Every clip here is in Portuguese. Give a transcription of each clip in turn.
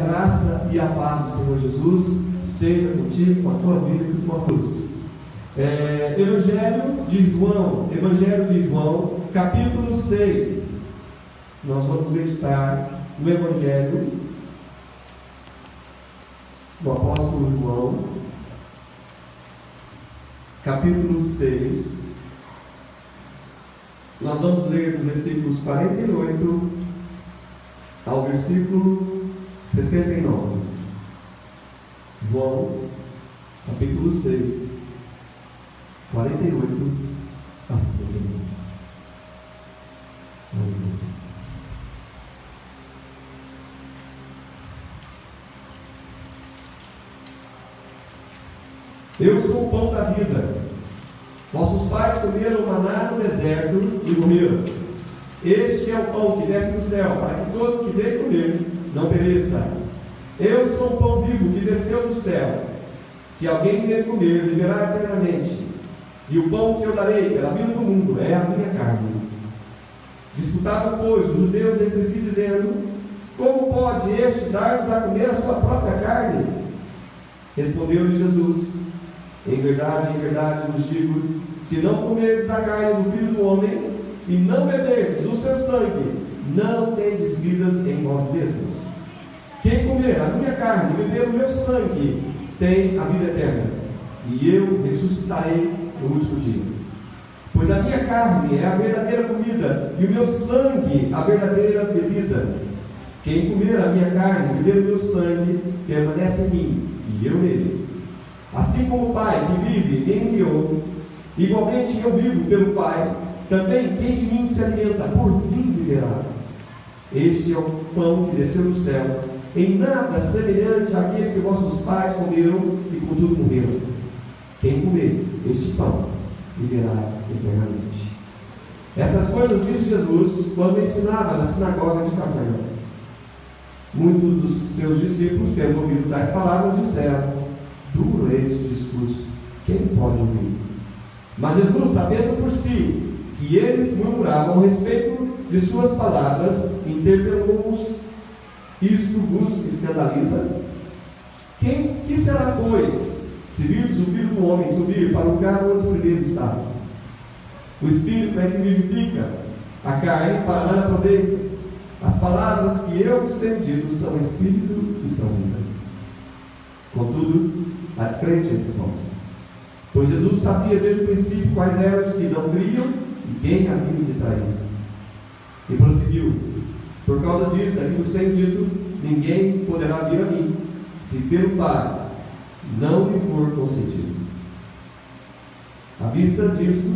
graça e a paz do Senhor Jesus seja contigo, com a tua vida e com a tua cruz. Evangelho de João, capítulo 6. Nós vamos meditar no Evangelho do apóstolo João, capítulo 6. Nós vamos ler dos versículos 48 ao versículo 69. João, capítulo 6, 48 a 69. Eu sou o pão da vida. Vossos pais comeram maná no deserto e morreram. Este é o pão que desce do céu, para que todo que vem comer não pereça. Eu sou o pão vivo que desceu do céu. Se alguém vier comer, viverá eternamente. E o pão que eu darei pela vida do mundo é a minha carne. Disputavam, pois, os judeus entre si, dizendo: como pode este dar-nos a comer a sua própria carne? Respondeu-lhe Jesus: em verdade vos digo, se não comerdes a carne do Filho do Homem e não beberdes o seu sangue, não tendes vidas em vós mesmos. Quem comer a minha carne e beber o meu sangue tem a vida eterna, e eu ressuscitarei no último dia. Pois a minha carne é a verdadeira comida e o meu sangue a verdadeira bebida. Quem comer a minha carne e beber o meu sangue permanece em mim e eu nele. Assim como o Pai que vive me enviou, igualmente eu vivo pelo Pai, também quem de mim se alimenta, por mim viverá. Este é o pão que desceu do céu, em nada semelhante àquele que vossos pais comeram e contudo morreram. Quem comer este pão viverá eternamente. Essas coisas disse Jesus quando ensinava na sinagoga de Cafarnaum. Muitos dos seus discípulos, tendo ouvido tais palavras, disseram: duro é esse discurso, quem pode ouvir? Mas Jesus, sabendo por si que eles murmuravam a respeito de suas palavras, interpelou-os: isto vos escandaliza? Que será, pois, se virdes o Filho do Homem subir para o lugar onde primeiro estava? O Espírito é que vivifica, a carne para nada aproveita. As palavras que eu vos tenho dito são Espírito e são vida. Contudo, há descrente entre vós. Pois Jesus sabia desde o princípio quais eram os que não criam e quem havia de trair. E prosseguiu: por causa disso, é que vos tenho dito, ninguém poderá vir a mim, se pelo Pai não lhe for concedido. À vista disso,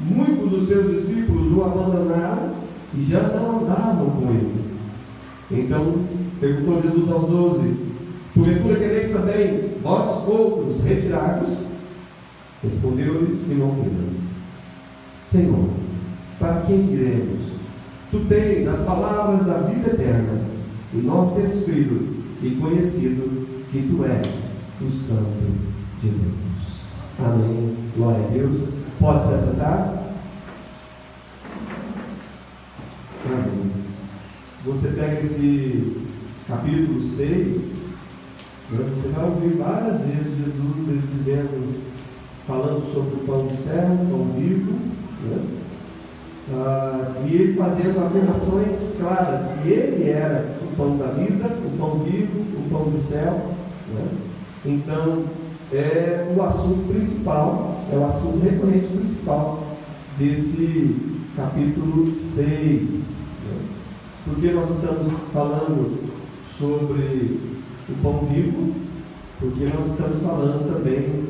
muitos dos seus discípulos o abandonaram e já não andavam com ele. Então perguntou Jesus aos 12: porventura quereis também vós outros retirar-vos? Respondeu-lhe Simão Pedro: Senhor, para quem iremos? Tu tens as palavras da vida eterna, e nós temos crido e conhecido que tu és o Santo de Deus. Amém. Glória a Deus. Pode se assentar? Amém. Se você pega esse capítulo 6, você vai ouvir várias vezes Jesus ele dizendo, falando sobre o pão do céu, o pão vivo, e ele fazendo afirmações claras que ele era o pão da vida, o pão vivo, o pão do céu. Então é o assunto principal, é o assunto recorrente principal desse capítulo 6. Porque nós estamos falando sobre o pão vivo, porque nós estamos falando também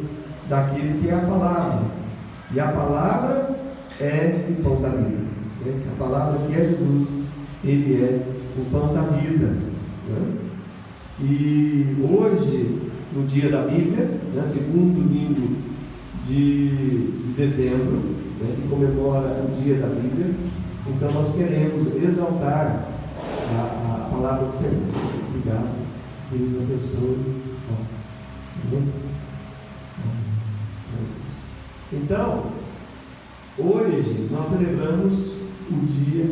daquele que é a palavra, e a palavra é o pão da vida, a palavra que é Jesus, ele é o pão da vida. E hoje, no dia da Bíblia, segundo domingo de dezembro, se comemora o dia da Bíblia. Então nós queremos exaltar a palavra do Senhor. Obrigado. Deus abençoe. Então, hoje nós celebramos o dia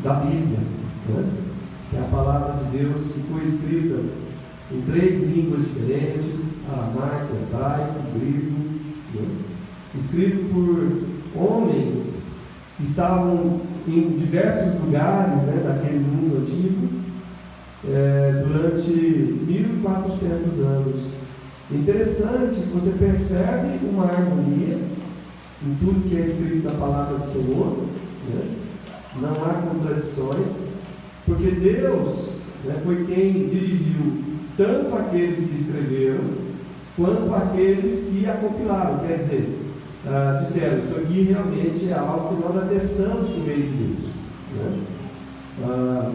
da Bíblia, que é a palavra de de Deus, que foi escrita em 3 línguas diferentes: aramaico, hebraico, grego, né? Escrito por homens que estavam em diversos lugares, né, daquele mundo antigo, durante 1400 anos. Interessante que você percebe uma harmonia em tudo que é escrito na palavra do Senhor, né? Não há contradições, porque Deus, né, foi quem dirigiu tanto aqueles que escreveram quanto aqueles que a compilaram. Quer dizer, disseram: isso aqui realmente é algo que nós atestamos com o meio de Deus, né?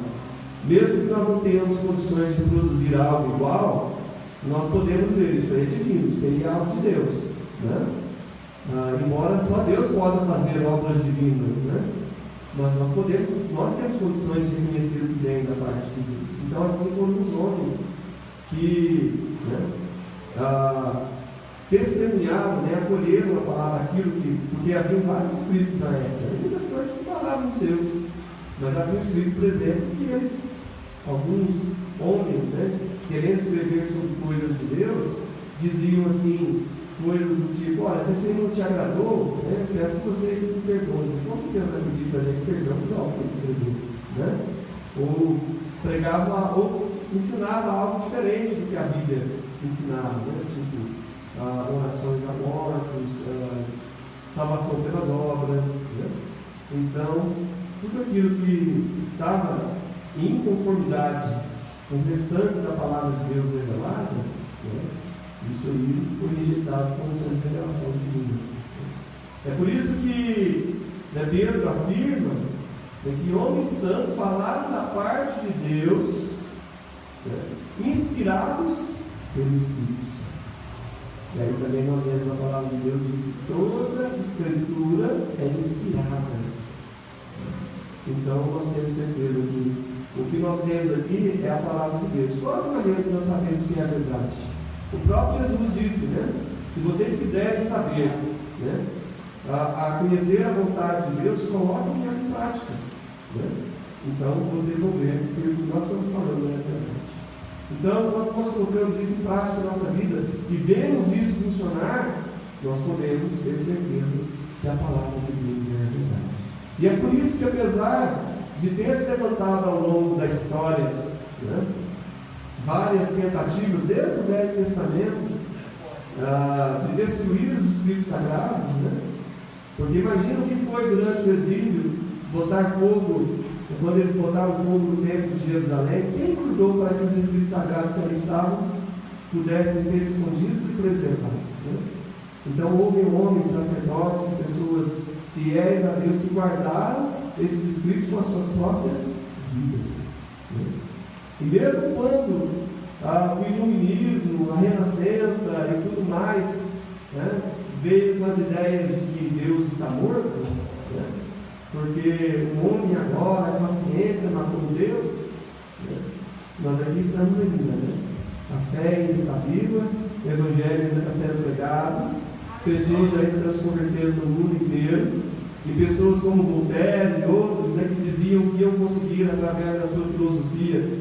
Mesmo que nós não tenhamos condições de produzir algo igual, nós podemos ver isso é divino, seria algo de Deus, né? Embora só Deus possa fazer obras divinas, né? Mas nós temos condições de reconhecer o que vem da parte de Deus. Então, assim como os homens que, né, testemunhavam, né, acolheram a palavra, porque havia vários escritos na época, e muitas coisas que falavam de Deus, mas havia escritos, por exemplo, que alguns homens, né, querendo escrever sobre coisas de Deus, diziam assim, coisas do tipo: olha, se isso não te agradou, né, peço que vocês me perdoem. Como Deus vai pedir para a gente perdão por algo que ele escreveu, né? Ou pregava, ou ensinava algo diferente do que a Bíblia ensinava, né? Tipo, orações a mortos, salvação pelas obras, né? Então, tudo aquilo que estava em conformidade com o restante da palavra de Deus revelada, né, isso aí foi rejeitado como sendo revelação divina. É por isso que, né, Pedro afirma, né, que homens santos falaram da parte de Deus, né, inspirados pelo Espírito Santo. E aí também nós vemos a palavra de Deus diz que toda escritura é inspirada. Então nós temos certeza que o que nós temos aqui é a palavra de Deus. Qual é a maneira que nós sabemos que é a verdade? O próprio Jesus disse, né? Se vocês quiserem saber, né, a conhecer a vontade de Deus, coloquem em prática, né? Então vocês vão ver que o que nós estamos falando é a verdade. Então, quando nós colocamos isso em prática na nossa vida e vemos isso funcionar, nós podemos ter certeza que a palavra de Deus é a verdade. E é por isso que, apesar de ter se levantado ao longo da história, né, várias tentativas, desde o Velho Testamento, de destruir os escritos sagrados, né? Porque imagina o que foi durante o exílio, botar fogo, quando eles botaram fogo no templo de Jerusalém. Quem cuidou para que os escritos sagrados que ali estavam pudessem ser escondidos e preservados, né? Então houve homens, sacerdotes, pessoas fiéis a Deus que guardaram esses escritos com as suas próprias vidas, né? E mesmo quando o iluminismo, a renascença e tudo mais, né, veio com as ideias de que Deus está morto, né, porque o homem agora, com a ciência, matou Deus, né, nós aqui estamos ainda, né? A fé ainda está viva, o Evangelho ainda está sendo pregado, pessoas ainda estão se convertendo no mundo inteiro, e pessoas como Voltaire e outros, né, que diziam que iam conseguir, através da sua filosofia,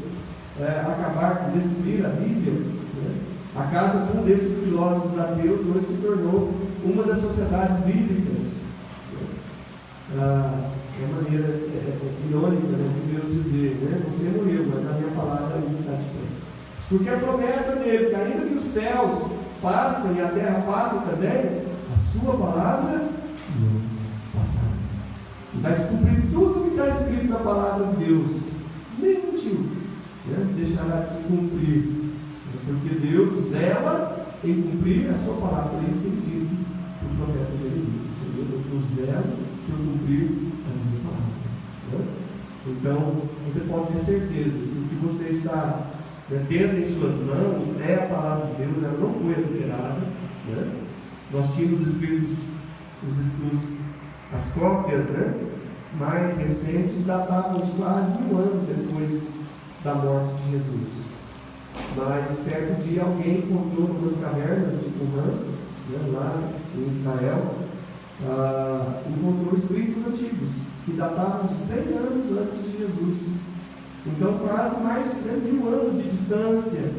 acabar com destruir a Bíblia, né? A casa de um desses filósofos ateus hoje se tornou uma das sociedades bíblicas, né? É uma maneira irônica, né, de Deus dizer, né, você morreu, mas a minha palavra ainda está de pé. Porque a promessa dele, que ainda que os céus passem e a terra passe também, a sua palavra não passará. E vai se cumprir tudo o que está escrito na palavra de Deus. Nem motivo, né, deixará de se cumprir. Porque Deus vela em cumprir a sua palavra. Por isso que ele disse para o profeta Jeremias: Senhor, eu zelo por cumprir a minha palavra, né? Então, você pode ter certeza que o que você está tendo em suas mãos é a palavra de Deus, ela não foi adulterada, né? Nós tínhamos escritos as cópias, né, mais recentes datavam de quase 1000 anos depois da morte de Jesus. Mas certo dia alguém encontrou nas cavernas de Qumran, né, lá em Israel, encontrou escritos antigos que datavam de 100 anos antes de Jesus. Então, quase mais de 1000 anos de distância.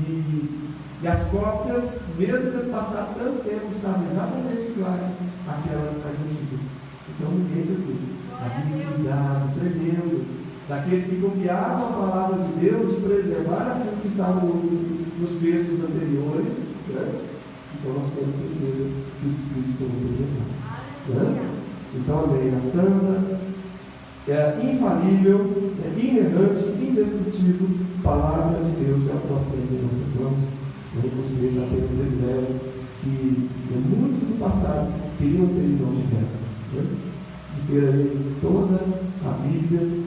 E as cópias, mesmo tendo passado tanto tempo, estavam exatamente iguais àquelas mais antigas. Então, ninguém perdeu. Havia um cuidado tremendo daqueles que confiavam a palavra de Deus, de preservar aquilo que estava nos textos anteriores, né? Então nós temos certeza que os Escritos estão preservados, né? Então a lei é santa, é infalível, é inerrante, indestrutível, palavra de Deus é o que nós temos em nossas mãos. E você está tendo o privilégio que muitos do passado queriam ter e não tiveram, né? De ter aí toda a Bíblia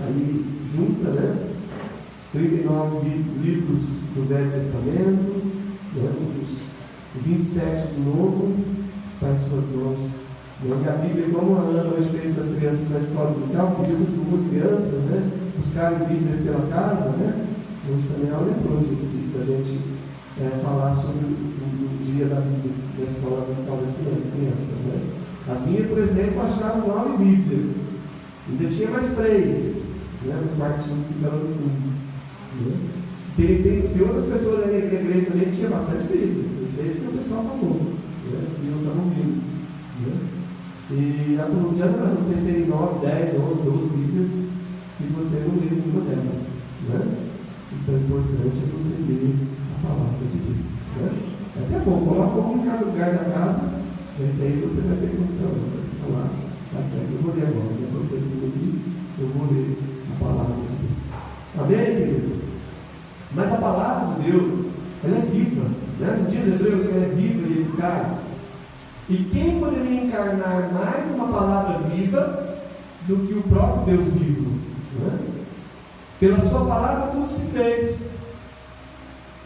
aí junta, né? 39 livros do Velho Testamento, né? Os 27 do Novo, está em suas mãos. E a Bíblia, como a Ana hoje fez com as crianças na escola local, pediu para as duas crianças, né? Buscarem Bíblias pela casa, né? Hoje também é uma leprosa para a gente falar sobre o dia da Bíblia na escola local das crianças, né? As minhas, por exemplo, acharam 9 Bíblias. Ainda tinha mais 3, né, no quartinho que ficava no fundo. Né? Tem outras pessoas aí na igreja também que tinha bastante Bíblia. Eu sei que o pessoal falou, né, e eu estava ouvindo. Né? E não adianta vocês terem 9, 10, 11, 12 Bíblias se você não ler nenhuma delas. Né? Então é importante você ler a palavra de Deus. Né? É até bom, coloca um em cada lugar da casa, e aí você vai ter condição de falar. Eu vou ler agora, eu vou ler a palavra de Deus. Amém, queridos? Mas a palavra de Deus, ela é viva, né? Diz Hebreus que ela é viva e eficaz. E quem poderia encarnar mais uma palavra viva do que o próprio Deus vivo? Né? Pela sua palavra tudo se fez.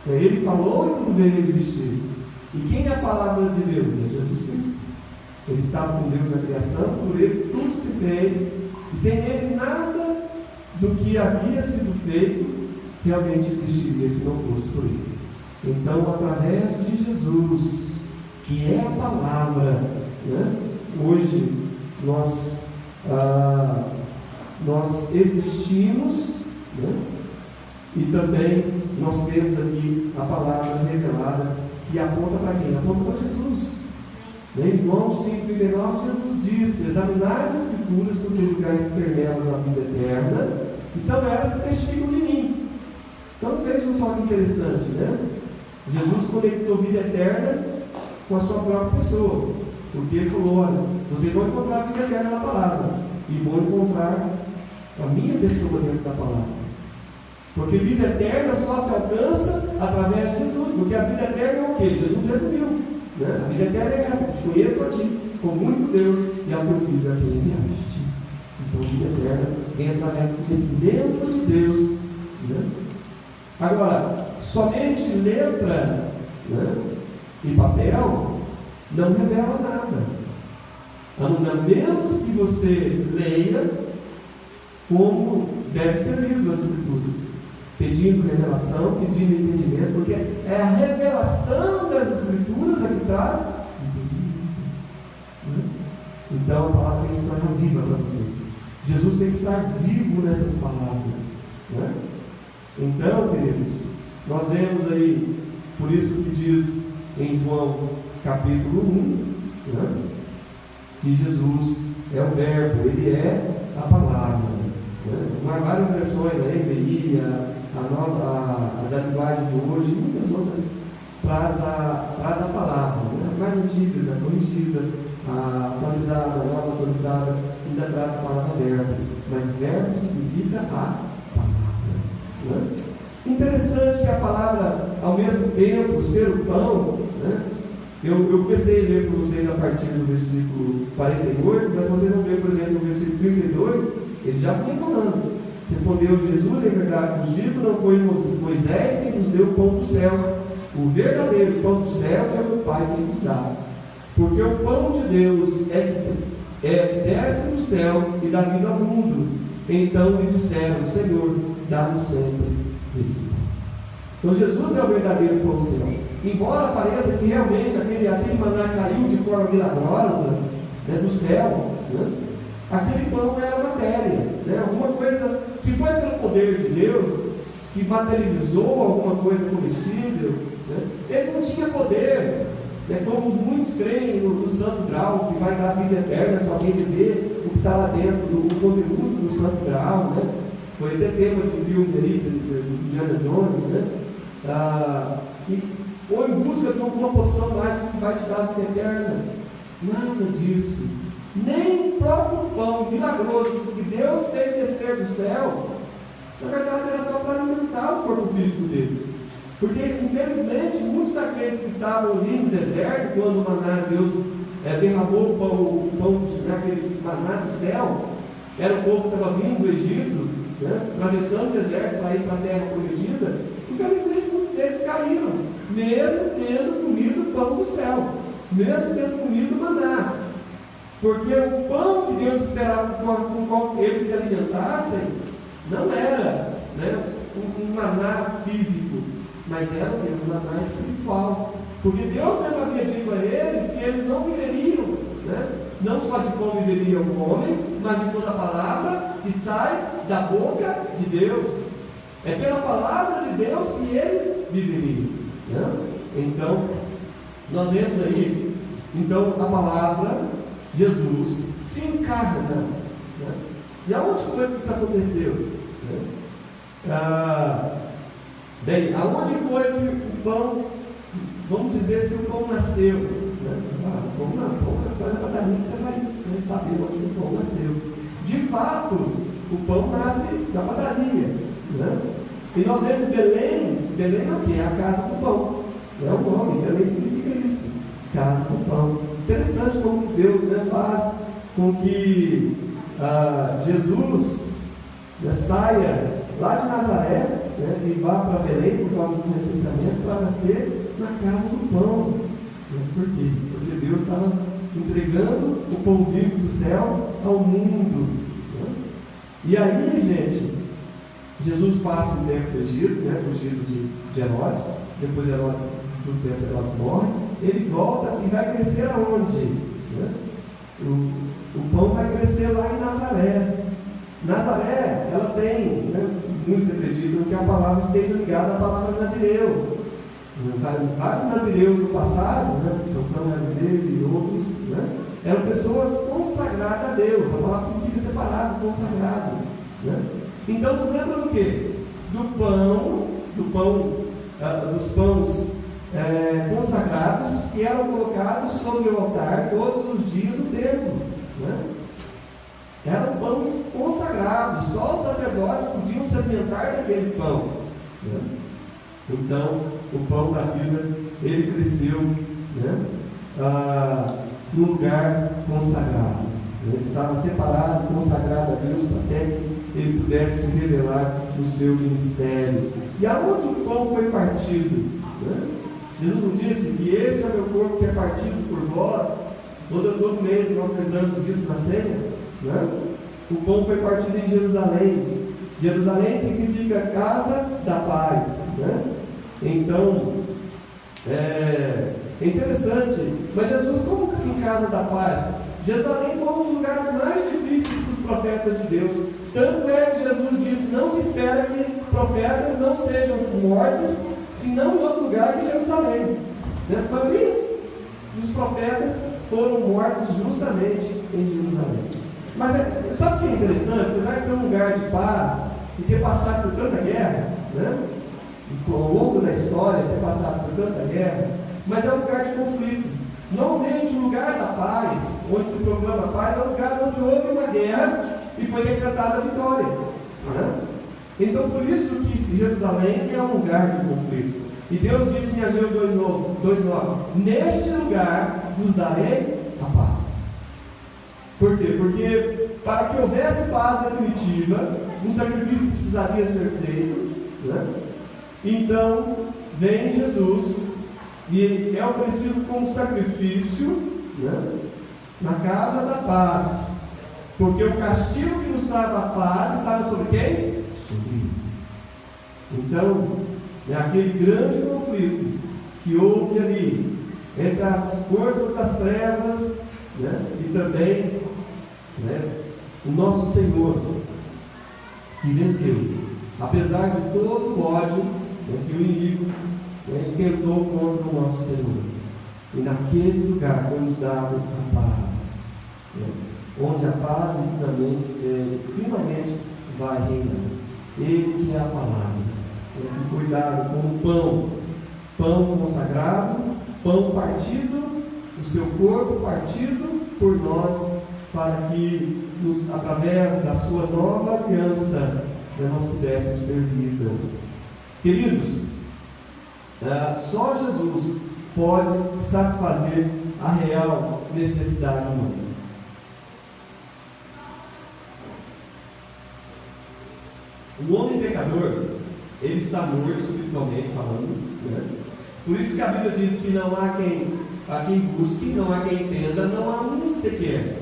Ele falou e tudo veio a existir. E quem é a palavra de Deus? É Jesus Cristo. Ele estava com Deus na criação, por ele tudo se fez, e sem ele nada do que havia sido feito realmente existiria se não fosse por ele. Então, através de Jesus, que é a palavra, né? Hoje nós existimos, né? E também nós temos aqui a palavra revelada que aponta para quem? Aponta para Jesus. Em João 5,39, Jesus disse: examinai as Escrituras, porque julgais ter nelas a vida eterna, e são elas que testificam de mim. Então vejam só que interessante, né? Jesus conectou vida eterna com a sua própria pessoa, porque ele falou: olha, vocês vão encontrar a vida eterna na palavra, e vão encontrar a minha pessoa dentro da palavra. Porque vida eterna só se alcança através de Jesus, porque a vida eterna é o que? Jesus resumiu. Né? A vida eterna é essa: te conheço a ti, como único Deus, e ao teu Filho a quem enviaste. Então, a vida eterna vem através do conhecimento de Deus. Né? Agora, somente letra, né, e papel não revela nada, a menos que você leia como deve ser lido as Escrituras, pedindo revelação, pedindo entendimento, porque é a revelação das Escrituras a que traz entendimento. Então a palavra tem que estar viva para você. Jesus tem que estar vivo nessas palavras. Né? Então, queridos, nós vemos aí, por isso que diz em João capítulo 1, né, que Jesus é o Verbo, ele é a palavra. Né? Há várias versões, a NVI, a da linguagem de hoje, e muitas outras traz a palavra. Né? As mais antigas, a corrigida, a atualizada, a nova atualizada, ainda traz a palavra verbo. Mas verbo significa a palavra. Né? Interessante que a palavra, ao mesmo tempo, ser o pão, né? Eu comecei a ler para vocês a partir do versículo 48, mas vocês vão ver, por exemplo, no versículo 32, ele já vinha falando. Respondeu Jesus: em verdade vos digo, não foi Moisés quem vos deu o pão do céu. O verdadeiro pão do céu é o Pai quem vos dá. Porque o pão de Deus desce do céu e dá vida ao mundo. Então lhe disseram: Senhor, dá-nos sempre esse pão. Então Jesus é o verdadeiro pão do céu. Embora pareça que realmente aquele maná caiu de forma milagrosa, né, do céu, né, aquele pão era matéria. né? Alguma coisa, se foi pelo poder de Deus, que materializou alguma coisa comestível, né? Ele não tinha poder, né? Como muitos creem no santo grau, que vai dar a vida eterna se alguém beber o que está lá dentro, do conteúdo do santo grau, né? Foi até tema de filme ali, de Indiana Jones, né? Ou em busca de alguma poção mágica que vai te dar a vida eterna. Nada disso. Nem o próprio pão milagroso que Deus fez descer do céu, na verdade era só para alimentar o corpo físico deles. Porque, infelizmente, muitos daqueles que estavam ali no deserto, quando o maná, Deus derramou o pão naquele maná do céu, era o povo que estava vindo do Egito, né, atravessando o deserto para ir para a terra prometida. Infelizmente, muitos deles caíram, mesmo tendo comido o pão do céu, mesmo tendo comido o maná. Porque o pão que Deus esperava com o qual eles se alimentassem não era, né, um maná físico, mas era um maná espiritual. Porque Deus mesmo havia dito a eles que eles não viveriam, né, não só de pão viveria o homem, mas de toda a palavra que sai da boca de Deus. É pela palavra de Deus que eles viveriam, né? Então, nós vemos aí, então, a palavra Jesus se encarna, né? E aonde foi que isso aconteceu? Bem, aonde foi que o pão, vamos dizer, se o pão nasceu, né? O pão não foi na padaria que você vai saber onde o pão nasceu. De fato, o pão nasce na padaria, né? E nós vemos Belém. Belém é o que? É a casa do pão, é o nome. Belém significa isso, casa do pão. Interessante como Deus, né, faz com que Jesus, né, saia lá de Nazaré, né, e vá para Belém por causa do recenseamento, para nascer na casa do pão. Por quê? Porque Deus estava entregando o pão vivo do céu ao mundo, né? E aí, gente, Jesus passa um tempo no Egito, né, fugido de Herodes. Depois Herodes, do tempo Herodes morre. Ele volta e vai crescer aonde? Né? O pão vai crescer lá em Nazaré. Nazaré, ela tem, né, muitos acreditam que a palavra esteja ligada à palavra nazireu. Vários nazireus do passado, né, Sansão, Nazireu e outros, né, eram pessoas consagradas a Deus. A palavra significa separado, consagrado, né? Então nos lembra do quê? Dos pães consagrados que eram colocados sobre o altar todos os dias do templo, né? Eram pães consagrados, só os sacerdotes podiam se alimentar daquele pão, né? Então o pão da vida, ele cresceu, né, num lugar consagrado. Ele estava separado, consagrado a Deus, para até que ele pudesse se revelar no seu ministério. E aonde o pão foi partido, né? Jesus nos disse que este é o meu corpo que é partido por vós. Todo mês nós lembramos disso na ceia, né? O pão foi partido em Jerusalém. Jerusalém significa casa da paz, né? Então, é interessante. Mas Jesus, como que se em casa da paz? Jerusalém foi um dos lugares mais difíceis para os profetas de Deus. Tanto é que Jesus disse: não se espera que profetas não sejam mortos, senão em outro lugar que Jerusalém. A maioria dos profetas foram mortos justamente em Jerusalém. Mas sabe o que é interessante? Apesar de ser um lugar de paz e ter passado por tanta guerra, né? Ao longo da história, ter passado por tanta guerra, mas é um lugar de conflito. Normalmente o lugar da paz, onde se proclama a paz, é o lugar onde houve uma guerra e foi decretada a vitória, né? Então por isso que Jerusalém é um lugar de conflito. E Deus disse em Ageu 2:9: neste lugar vos darei a paz. Por quê? Porque para que houvesse paz definitiva, um sacrifício precisaria ser feito, né? Então vem Jesus e é oferecido como sacrifício, né, na casa da paz. Porque o castigo que nos dava a paz estava sobre quem? Sobre ele. Então, é aquele grande conflito que houve ali entre as forças das trevas, né, e também, né, o nosso Senhor. que venceu, apesar de todo o ódio que o inimigo tentou contra o nosso Senhor. E naquele lugar foi nos dado a paz, onde a paz finalmente vai reinar. Ele que é a palavra, que foi dado como pão consagrado, pão partido, o seu corpo partido por nós, para que através da sua nova aliança nós pudéssemos ter vidas. Queridos, só Jesus pode satisfazer a real necessidade humana. O homem pecador, ele está morto espiritualmente falando, né? Por isso que a Bíblia diz que não há quem busque, não há quem entenda, não há um sequer.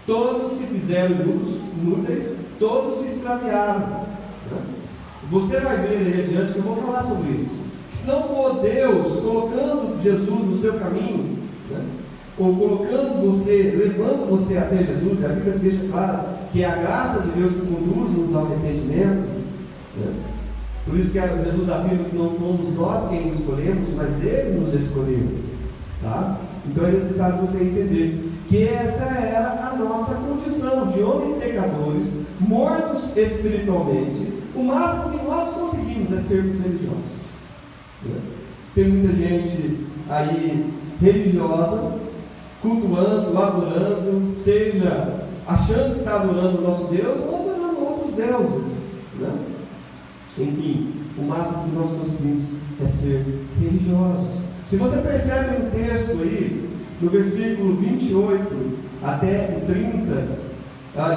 Todos se fizeram inúteis, todos se extraviaram, né? Você vai ver aí adiante que eu vou falar sobre isso. Se não for Deus colocando Jesus no seu caminho, né? Ou levando você até Jesus, a Bíblia deixa claro que é a graça de Deus que conduz-nos ao arrependimento, né? Por isso que Jesus afirma que não fomos nós quem escolhemos, mas Ele nos escolheu, tá? Então é necessário você entender que essa era a nossa condição de homens pecadores, mortos espiritualmente. O máximo que nós conseguimos é sermos religiosos, né? Tem muita gente aí religiosa, cultuando, adorando, seja achando que está adorando o nosso Deus ou adorando outros deuses, né? Enfim, o máximo que nós conseguimos é ser religiosos. Se você percebe no texto aí, no versículo 28 até o 30,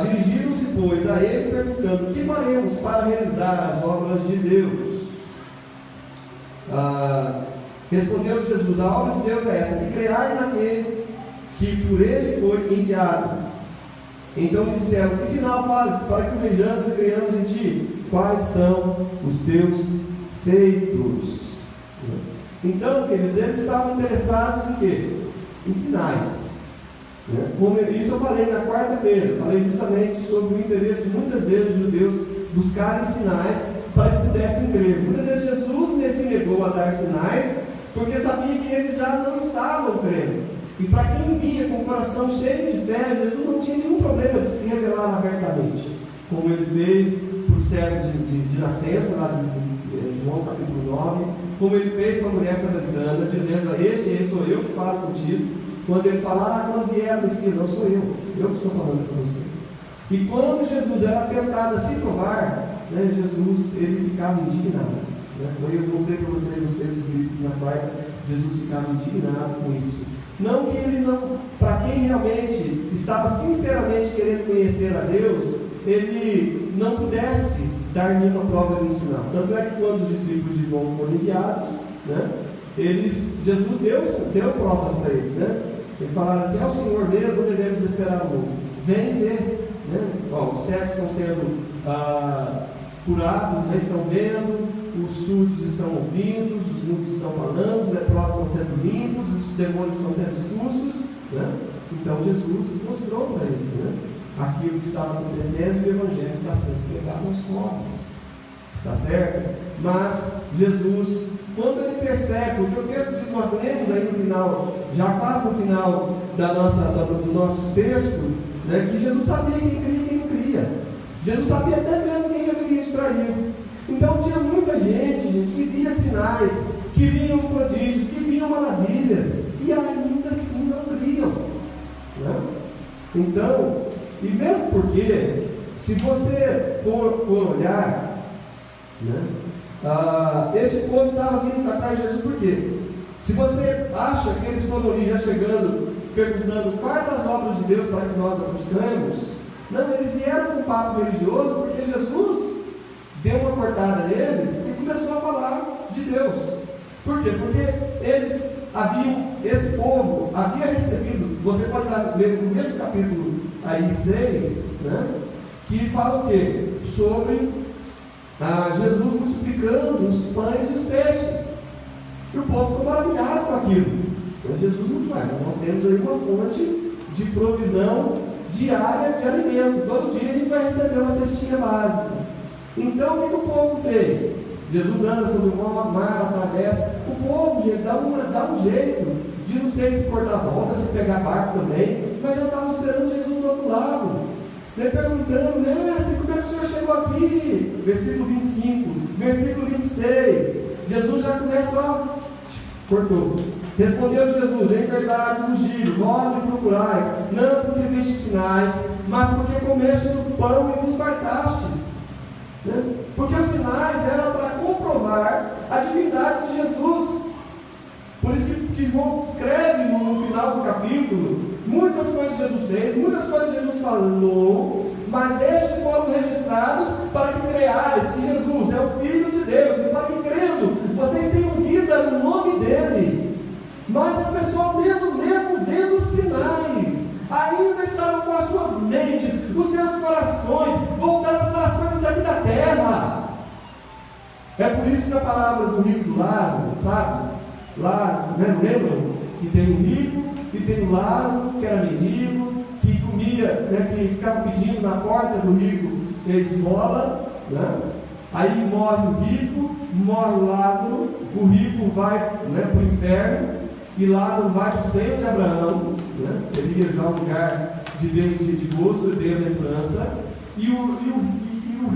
dirigiram-se, pois, a ele perguntando: que faremos para realizar as obras de Deus? Respondeu Jesus: a obra de Deus é essa, que creai naquele que por ele foi enviado. Então lhe disseram: que sinal fazes para que o vejamos e creiamos em ti? Quais são os teus feitos? Então, queridos, eles estavam interessados em quê? Em sinais. Como isso eu falei na quarta-feira, falei justamente sobre o interesse de muitas vezes os judeus buscarem sinais para que pudessem crer. Muitas vezes Jesus se negou a dar sinais porque sabia que eles já não estavam crendo. E para quem vinha com o coração cheio de fé, Jesus não tinha nenhum problema de se revelar abertamente, como ele fez para o servo de nascença, lá de João capítulo 9, como ele fez para a mulher samaritana, dizendo: este sou eu que falo contigo. Quando ele falar: quando vier o Messias, não sou eu que estou falando com vocês. E quando Jesus era tentado a se provar, Jesus ele ficava indignado. Eu mostrei para vocês nos textos bíblicos na quarta, Jesus ficava indignado com isso. Não que ele não, para quem realmente estava sinceramente querendo conhecer a Deus, ele não pudesse dar nenhuma prova de sinal. Tanto é que quando os discípulos de João foram enviados, Jesus deu provas para eles, Eles falaram assim: ao Senhor mesmo devemos esperar o mundo. Vem ver, os cegos estão sendo curados, estão vendo, os surdos estão ouvindo, os mudos estão falando, os leprosos estão sendo limpos, os demônios estão sendo expulsos, Então Jesus mostrou para eles, aquilo que estava acontecendo, e o Evangelho está sendo pregado aos pobres, está certo? Mas Jesus, quando ele percebe, porque o texto que nós lemos aí no final, já quase no final do nosso texto, que Jesus sabia quem cria e quem não cria. Jesus sabia até mesmo quem haveria de trair. Então tinha muita gente que via sinais, que viam prodígios, que viam maravilhas, e ainda assim não criam. Então, e mesmo porque, se você for olhar, esse povo estava vindo atrás de Jesus. Por quê? Se você acha que eles foram ali já chegando, perguntando quais as obras de Deus para que nós a praticamos, não, eles vieram com um papo religioso porque Jesus deu uma cortada neles e começou a falar de Deus. Por quê? Porque esse povo havia recebido, você pode ler no mesmo capítulo aí 6, que fala o quê? Sobre Jesus multiplicando os pães e os peixes. E o povo ficou maravilhado com aquilo. Então Jesus não vai. Nós temos aí uma fonte de provisão diária de alimento. Todo dia a gente vai receber uma cestinha básica. Então o que o povo fez? Jesus anda sobre o mar, atravessa. O povo, gente, dá um jeito de, não sei se cortar volta, se pegar barco também, mas já estava esperando Jesus do outro lado, né, perguntando: mestre, como é que o senhor chegou aqui? Versículo 25, versículo 26, Jesus já começa, ó, cortou. Respondeu Jesus: em verdade vos digo, vós me procurais, não porque viste sinais, mas porque comeste do pão e vos fartastes. Né? Porque os sinais eram para comprovar a divindade de Jesus. Por isso que João escreve no final do capítulo muitas coisas que Jesus fez, muitas coisas que Jesus falou, mas estes foram registrados para que creais que Jesus é o Filho de Deus, e para que crendo vocês tenham vida no nome dele. Mas as pessoas, mesmo vendo sinais, ainda estavam com as suas mentes, os seus corações voltados para as coisas aqui da terra. É por isso que a palavra do rico do Lázaro, sabe? Lá, né, lembram? Que tem um rico e tem o Lázaro, que era mendigo, que comia, né, que ficava pedindo na porta do rico esmola, né? Aí morre o rico, morre o Lázaro, o rico vai, né, para o inferno, e Lázaro vai para o seio de Abraão, né? Seria já um lugar de gozo, de lembrança, e o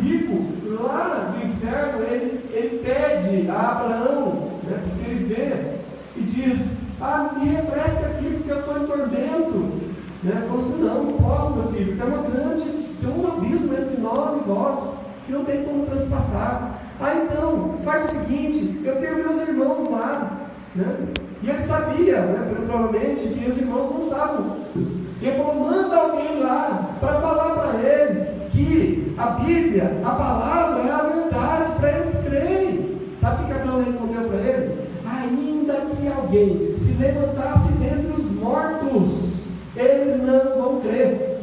rico, lá no inferno, ele pede a Abraão, né, porque ele vê, e diz: me refresca aqui, porque eu estou em tormento. Né? Falou assim: não posso, meu filho, tem um abismo entre nós e vós, que não tem como transpassar. Então, faz o seguinte: eu tenho meus irmãos lá, né? E ele sabia, né, provavelmente, que os irmãos não estavam. Ele falou: manda alguém lá, para falar para eles que a Bíblia, a palavra é a verdade, para eles crerem. Sabe o que Abraão respondeu para ele? Ainda que alguém se levantasse dentre os mortos, eles não vão crer.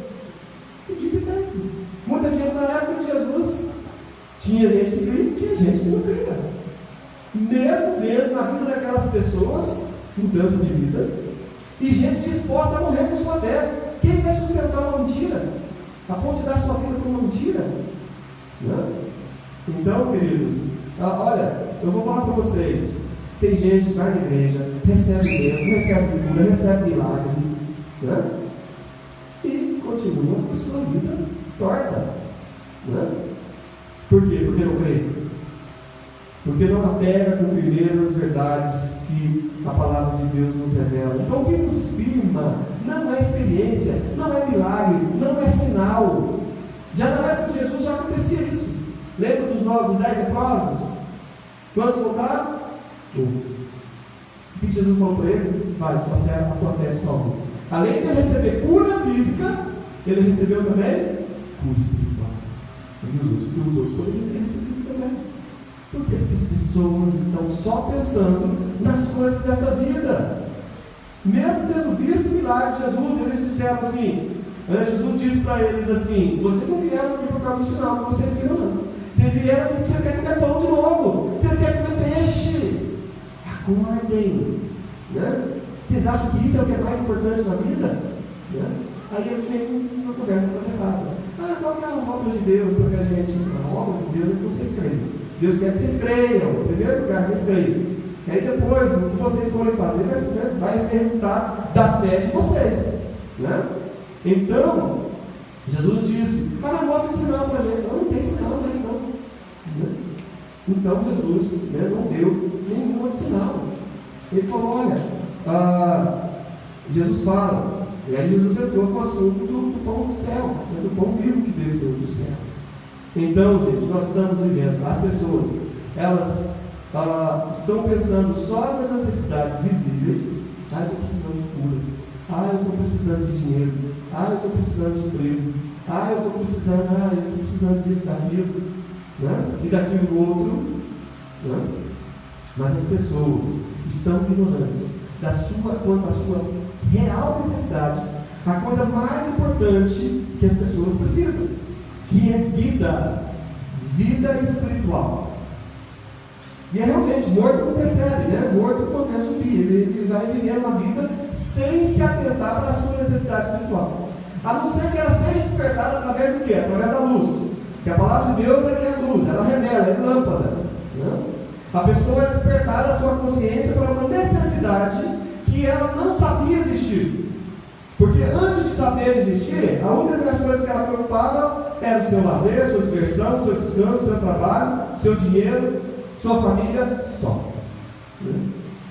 E dito e feito. Muita gente na época de Jesus, tinha gente que cria, tinha gente que não cria. Mesmo vendo na vida daquelas pessoas mudança de vida, e gente disposta a morrer por sua fé. Quem vai sustentar uma mentira? A ponto de dar sua vida por uma mentira? Não? Então, queridos, olha, eu vou falar para vocês. Tem gente que vai na igreja, recebe bênção, recebe cura, recebe milagre, né? E continua com sua vida torta, né? Por quê? Porque não crê. Porque não apega com firmeza as verdades que a palavra de Deus nos revela. Então, o que nos firma não é experiência, não é milagre, não é sinal. Já na época de Jesus já acontecia isso. Lembra dos 10 leprosos? Quantos voltaram? O que Jesus falou para ele? Vai, a tua fé te salvou. Além de ele receber cura física, ele recebeu também cura espiritual. E os outros poderiam ter recebido também. Por quê? Porque as pessoas estão só pensando nas coisas dessa vida. Mesmo tendo visto o milagre de Jesus, eles disseram assim, Jesus disse para eles assim: vocês não vieram aqui por causa do sinal que vocês viram, não. Vocês vieram porque vocês querem comer pão de novo, vocês querem comer peixe. Acordem, né? Vocês acham que isso é o que é mais importante na vida? Né? Aí eles vêm com uma conversa atravessada. Qual que é a obra de Deus para que a gente? A obra de Deus é que vocês creiam. Deus quer que vocês creiam. Em primeiro lugar, vocês creiam. E aí depois, o que vocês forem fazer vai ser resultado da fé de vocês, né? Então, Jesus disse: mas mostra sinal para a gente. Não tem sinal mais não, né? Então Jesus, né, não deu nenhum sinal. Ele falou: olha, Jesus fala, e aí Jesus entrou com o assunto do pão do céu, né, do pão vivo que desceu do céu. Então, gente, nós estamos vivendo, as pessoas, elas estão pensando só nas necessidades visíveis. Eu estou precisando de cura, eu estou precisando de dinheiro, eu estou precisando de emprego, eu estou precisando disso, daquilo, né? E daquilo outro, né? Mas as pessoas estão ignorantes quanto à sua real necessidade, a coisa mais importante que as pessoas precisam, que é vida espiritual. E é realmente, morto não percebe, né? Morto quando é zumbi, ele vai vivendo uma vida sem se atentar para a sua necessidade espiritual, a não ser que ela seja despertada através do quê? Através da luz. Que a palavra de Deus é que a luz, ela revela, é lâmpada. Não? A pessoa é despertada a sua consciência para uma necessidade que ela não sabia existir. Porque antes de saber existir, a única das coisas que ela preocupava era o seu lazer, sua diversão, seu descanso, seu trabalho, seu dinheiro, sua família, só.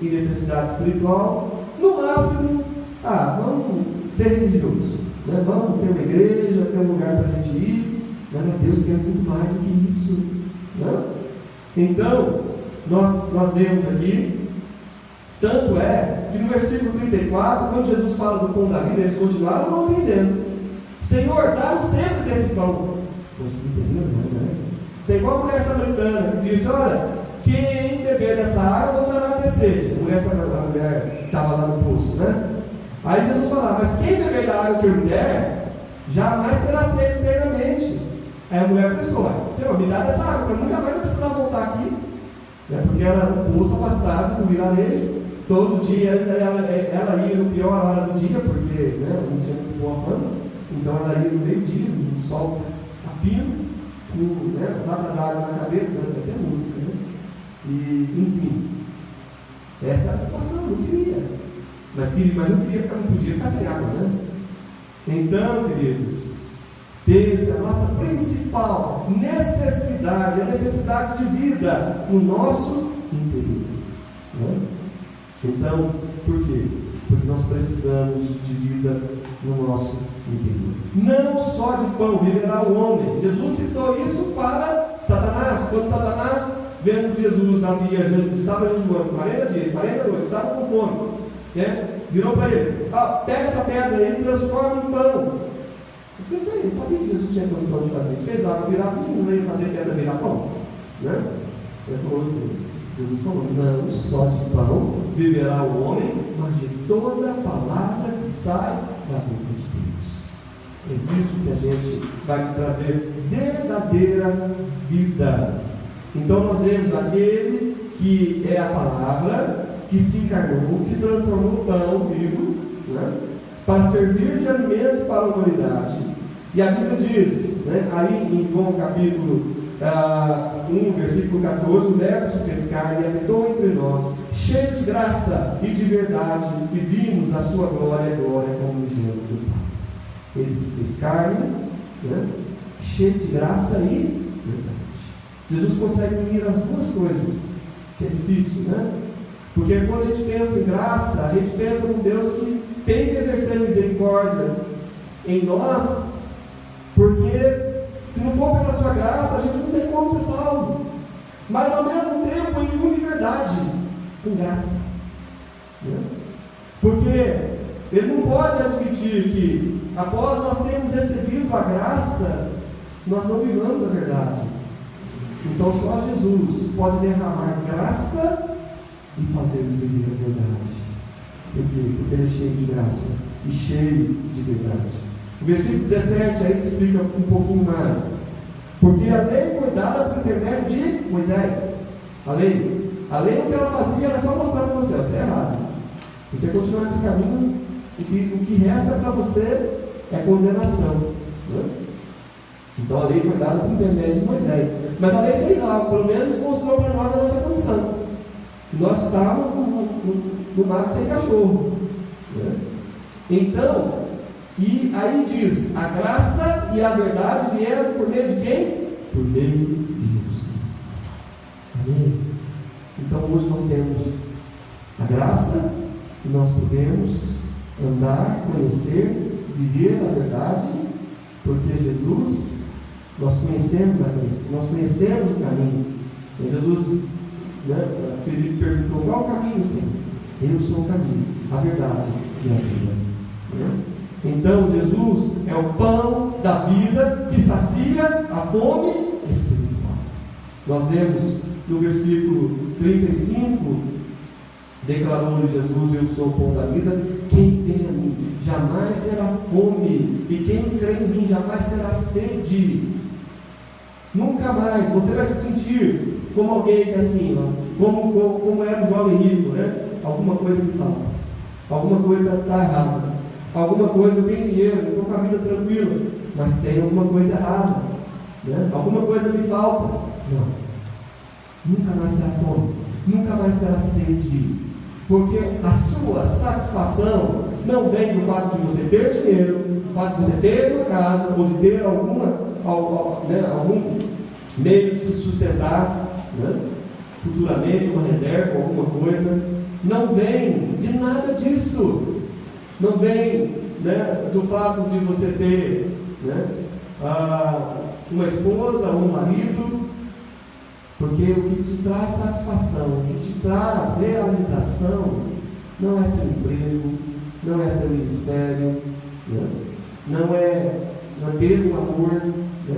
E necessidade espiritual, no máximo, vamos ser religiosos, né? Vamos ter uma igreja, ter um lugar para a gente ir, mas Deus quer muito mais do que isso. Né? Então, nós vemos aqui, tanto é que no versículo 34, quando Jesus fala do pão da vida, eles continuaram não entendendo. Senhor, dá-nos sempre desse pão. Poxa, não entendeu, né? Tem igual a mulher samaritana que diz: olha, quem beber dessa água não terá ter sede. A mulher que estava lá no poço, né? Aí Jesus fala: mas quem beber da água que eu lhe der, jamais terá sede eternamente. Aí a mulher pensou: Senhor, me dá dessa água, para nunca mais eu precisar voltar aqui. Porque era um poço afastado do vilarejo. Todo dia ela ia no pior hora do dia, porque não tinha muito boa fama. Então ela ia no meio-dia, no sol a pino, com lata d'água na cabeça, até música, né? E, enfim, essa era a situação, não queria. Mas não podia ficar sem água, né? Então, queridos, pense a nossa principal necessidade, a necessidade de vida no nosso interior. Né? Então, por quê? Porque nós precisamos de vida no nosso interior. Não só de pão viverá o homem. Jesus citou isso para Satanás. Quando Satanás, vendo que Jesus estava jejuando 40 dias, 40 noites, estava com fome, virou para ele: pega essa pedra aí e transforma em pão. Eu pensei, ele sabia que Jesus tinha condição de fazer isso. Fez água virar vinho, não ia fazer pedra virar pão, né? Ele falou assim, Jesus falou: não só de pão viverá o homem, mas de toda a palavra que sai da boca de Deus. É isso que a gente vai nos trazer verdadeira vida. Então nós vemos aquele que é a palavra, que se encarnou, que transformou o pão vivo, né, para servir de alimento para a humanidade. E a Bíblia diz, aí em João capítulo 1, versículo 14: o Verbo se fez carne e habitou entre nós, cheio de graça e de verdade, e vimos a sua glória como unigênito do Pai. Ele se fez carne, cheio de graça e verdade. Jesus consegue unir as duas coisas, que é difícil, né? Porque quando a gente pensa em graça, a gente pensa num Deus que tem que exercer misericórdia em nós, porque se não for pela sua graça, a gente não tem como ser salvo. Mas ao mesmo tempo ele une verdade com graça, porque ele não pode admitir que após nós termos recebido a graça, nós não vivamos a verdade. Então só Jesus pode derramar graça e fazer-nos viver a verdade. Por quê? Porque ele é cheio de graça e cheio de verdade. O versículo 17 aí explica um pouquinho mais. Porque a lei foi dada por intermédio de Moisés. A lei o que ela fazia era só mostrar para você: você é errado. Se você continuar nesse caminho, o que resta para você é condenação. Então a lei foi dada por intermédio de Moisés. Mas a lei veio lá, pelo menos mostrou para nós a nossa condição. Nós estávamos no mato sem cachorro. Então, e aí diz: a graça e a verdade vieram por meio de quem? Por meio de Jesus Cristo. Amém? Então hoje nós temos a graça e nós podemos andar, conhecer, viver a verdade, porque Jesus, nós conhecemos a Cristo, nós conhecemos o caminho. E Jesus, Felipe perguntou: qual é o caminho, Senhor? Eu sou o caminho, a verdade e a vida. Então Jesus é o pão da vida que sacia a fome espiritual. Nós vemos no versículo 35, declarou-lhe Jesus: eu sou o pão da vida, quem tem a mim jamais terá fome, e quem crê em mim jamais terá sede. Nunca mais você vai se sentir como alguém que assim, como era um jovem rico, alguma coisa me falta, alguma coisa está errada, alguma coisa, eu tenho dinheiro, eu estou com a vida tranquila, mas tem alguma coisa errada, alguma coisa me falta. Não. Nunca mais terá fome, nunca mais terá sede, porque a sua satisfação não vem do fato de você ter dinheiro, do fato de você ter uma casa, ou de ter algum meio de se sustentar, né? Futuramente, uma reserva, alguma coisa. Não vem de nada disso. Não vem, né, do fato de você ter, né, uma esposa ou um marido, porque o que te traz satisfação, o que te traz realização, não é seu emprego, não é seu ministério, né? não é ter um amor, né,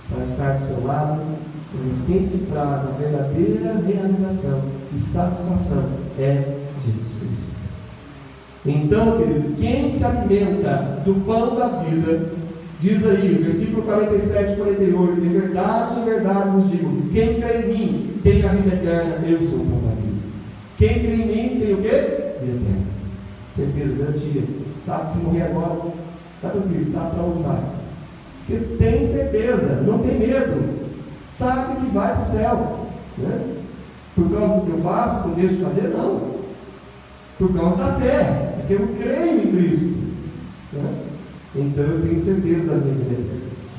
para estar do seu lado. Quem te traz a verdadeira realização e satisfação é Jesus Cristo. Então, querido, quem se alimenta do pão da vida, diz aí, versículo 47 e 48, de verdade vos digo, quem crê em mim tem a vida eterna, eu sou o pão da vida. Quem crê em mim tem o quê? Vida eterna. Certeza, garantia. Sabe que se morrer agora, está tranquilo, sabe para onde vai. Porque tem certeza, não tem medo. Sabe que vai para o céu, né? Por causa do que eu faço, que eu deixo de fazer? Não. Por causa da fé, porque eu creio em Cristo, né? Então eu tenho certeza da minha vida.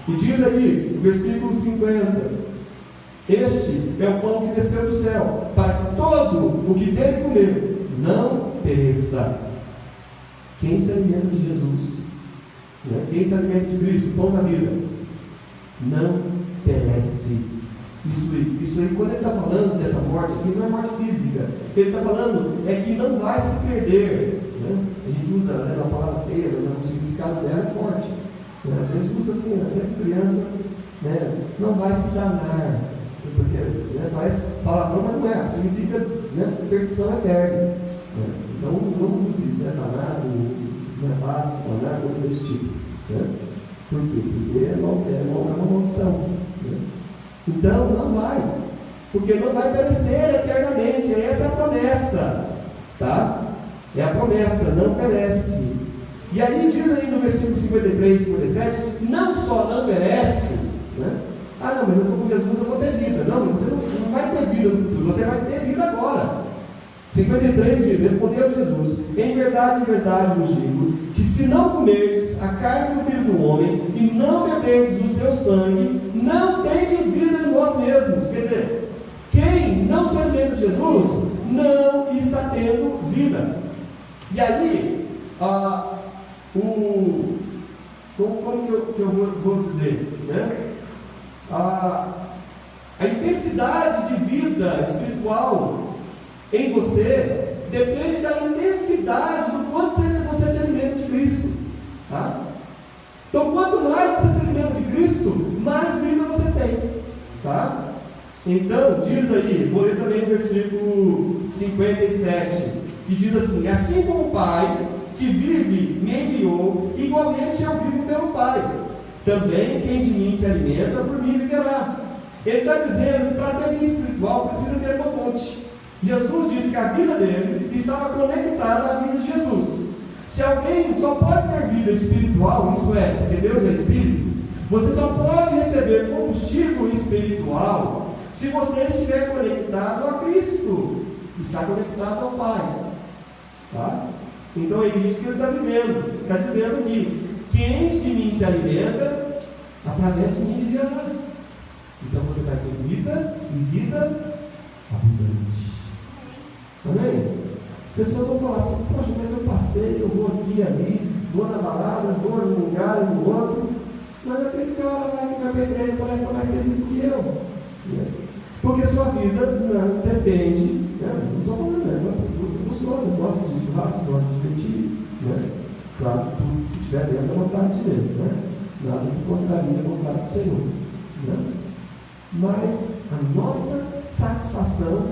E diz aí, no versículo 50: este é o pão que desceu do céu, para que todo o que dele comer não pereça. Quem se alimenta de Jesus, né? Quem se alimenta de Cristo, o pão da vida, não perece. Isso aí, quando ele está falando dessa morte aqui, não é morte física. Ele está falando é que não vai se perder, né? A gente usa, né, a palavra feia, mas o significado dela é forte, né? Às vezes usa assim, a criança, né, não vai se danar, porque, né, parece palavrão, mas não é, significa, né, perdição eterna, né? Então não use, né, danado, nevasse, danado, coisa desse tipo, né? Por quê? Porque é uma maldição, né? Então não vai, porque não vai perecer eternamente. Essa é a promessa, tá? É a promessa, não perece. E aí diz aí no versículo 53 e 57, não só não perece, né? Ah, não, mas eu estou com Jesus, eu vou ter vida. Não, você não vai ter vida no futuro, você vai ter vida agora. 53 diz, respondeu Jesus: em verdade vos digo, que se não comerdes a carne do Filho do Homem e não beberdes o seu sangue, não tendes vida em vós mesmos. Quer dizer, quem não se alimenta de Jesus, não está tendo vida. E aí, como que eu vou dizer, né? A intensidade de vida espiritual em você depende da intensidade do quanto você se alimenta de Cristo, tá? Então, quanto mais você se alimenta de Cristo, mais vida você tem, tá? Então, diz aí, vou ler também o versículo 57, que diz assim: assim como o Pai que vive me enviou, igualmente eu vivo pelo Pai. Também quem de mim se alimenta, por mim viverá. Ele está dizendo que para ter vida espiritual precisa ter uma fonte. Jesus disse que a vida dele estava conectada à vida de Jesus. Se alguém só pode ter vida espiritual, isso é, porque Deus é Espírito, você só pode receber combustível espiritual se você estiver conectado a Cristo, está conectado ao Pai, tá? Então é isso que ele está vivendo. Está dizendo aqui: quem de mim se alimenta, através de mim viverá. Então você vai ter vida e vida abundante. Amém? As pessoas vão falar assim: poxa, mas eu passei, eu vou aqui e ali, vou na balada, vou num lugar e no outro, mas aquele cara lá que vai para a igreja parece estar mais feliz do que eu, né? Porque sua vida não depende, né? Não estou falando, né? Eu gosto de churrasco, gosto de divertir, né? Claro, tudo se estiver dentro da vontade de Deus, né? Nada que contraria a vontade do Senhor, né? Mas a nossa satisfação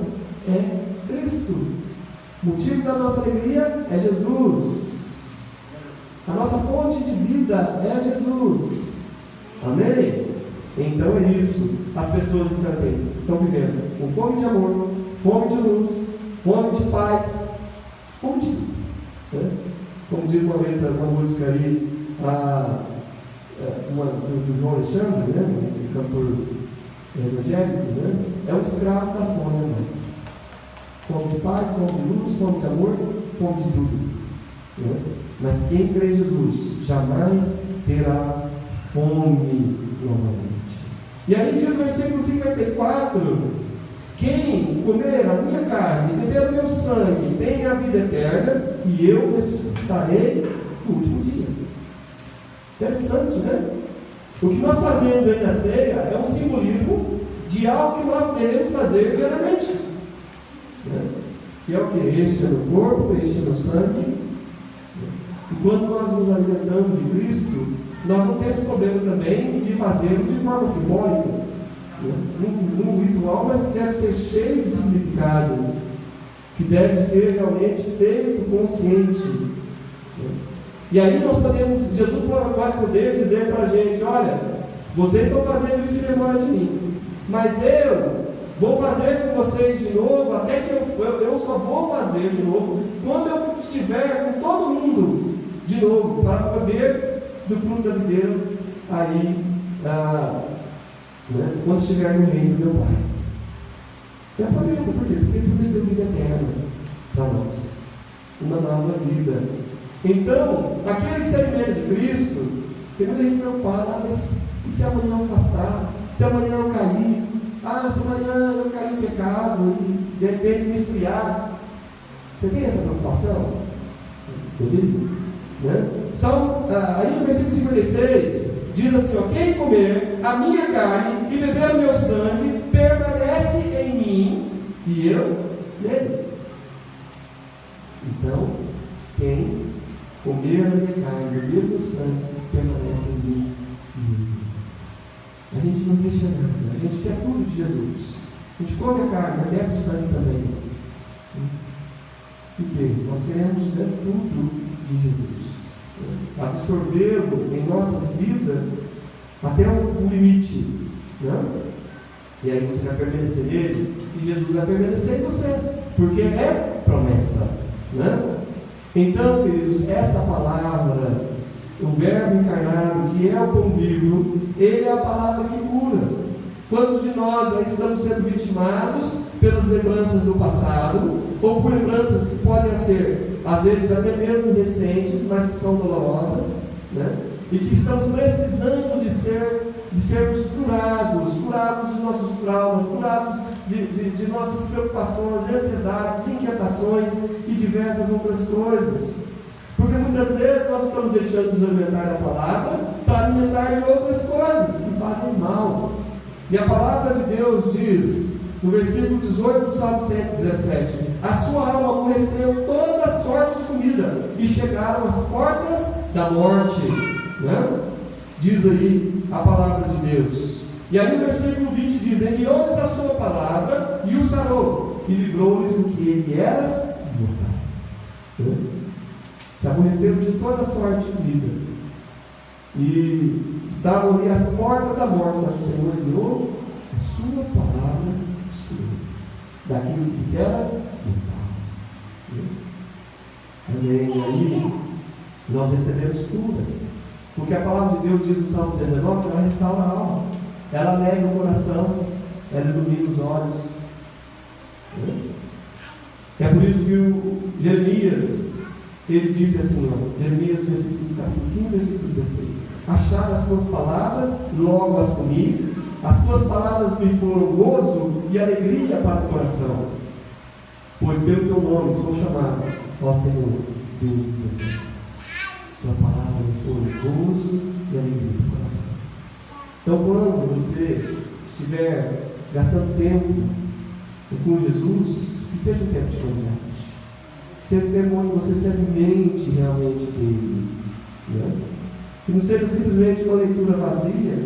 é Cristo. O motivo da nossa alegria é Jesus. A nossa fonte de vida é Jesus. Amém? Então é isso. As pessoas estão vivendo com fome de amor, fome de luz, fome de paz, fome de tudo, né? Como diz uma música aí, do João Alexandre, né? Um cantor evangélico, né? É um escravo da fome a mais. Fome de paz, fome de luz, fome de amor, fome de tudo. Né? Mas quem crê em Jesus jamais terá fome novamente. E aí diz no versículo 54: quem comer a minha carne e beber o meu sangue tem a vida eterna, e eu ressuscitarei no último dia. Interessante, né? O que nós fazemos aí na ceia é um simbolismo de algo que nós devemos fazer diariamente. Né? Que é o que? Este é o corpo, este é o sangue. E quando nós nos alimentamos de Cristo, nós não temos problema também de fazê-lo de forma simbólica, né? Num ritual, mas que deve ser cheio de significado, que deve ser realmente feito consciente. Né? E aí nós podemos, Jesus vai poder dizer para a gente: olha, vocês estão fazendo isso em memória de mim, mas eu vou fazer com vocês de novo, até que eu só vou fazer de novo quando eu estiver com todo mundo de novo, para beber do fruto da videira aí, né, quando estiver no reino do meu Pai. É a promessa, por quê? Porque Ele prometeu vida eterna para nós, uma nova vida. Então, aquele que se alimenta de Cristo, tem muita gente preocupada: mas e se amanhã eu pastar? Se amanhã eu cair? Se amanhã eu cair em pecado e de repente me esfriar? Você tem essa preocupação? Entendeu? Né? Aí no versículo 56 diz assim: ó, quem comer a minha carne e beber o meu sangue permanece em mim e eu nele. Então, quem comer a minha carne e beber o meu sangue permanece em mim e eu nele. A gente não deixa nada, a gente quer tudo de Jesus. A gente come a carne, mas bebe o sangue também. Porque nós queremos tudo de Jesus, absorvê-lo em nossas vidas até o limite, né? E aí você vai permanecer nele e Jesus vai permanecer em você, porque é promessa, né? Então, queridos, essa palavra, o Verbo encarnado, que é o pão vivo, ele é a palavra que cura. Quantos de nós aí estamos sendo vitimados pelas lembranças do passado, ou por lembranças que podem ser, às vezes, até mesmo recentes, mas que são dolorosas, né? E que estamos precisando de sermos curados de nossos traumas, curados de nossas preocupações, ansiedades, inquietações e diversas outras coisas. Porque muitas vezes nós estamos deixando de nos alimentar da palavra para alimentar de outras coisas que fazem mal. E a palavra de Deus diz, no versículo 18 do Salmo 117: a sua alma aborreceu toda sorte de comida, e chegaram às portas da morte. Né? Diz aí a palavra de Deus. E aí no versículo 20 diz: enviou-lhes a sua palavra e os sarou, e livrou-lhes do que ele eras mortal. Se aborreceram de toda sorte de comida, e estavam ali às portas da morte, mas o Senhor enviou a sua palavra daquilo que quisera mortal. Amém. E aí nós recebemos cura, porque a palavra de Deus diz no Salmo 19 que ela restaura a alma, ela alegra o coração, ela ilumina os olhos. É por isso que o Jeremias, ele disse assim, Jeremias capítulo 15, versículo 16: acharam as tuas palavras, logo as comi, as tuas palavras me foram gozo e alegria para o coração, pois pelo teu nome sou chamado, ó Senhor, Deus dos exércitos. Tua palavra me foi gozo e alegria para o coração. Então, quando você estiver gastando tempo com Jesus, que seja um tempo de qualidade, seja um tempo onde você se alimente realmente dele, né? Que não seja simplesmente uma leitura vazia,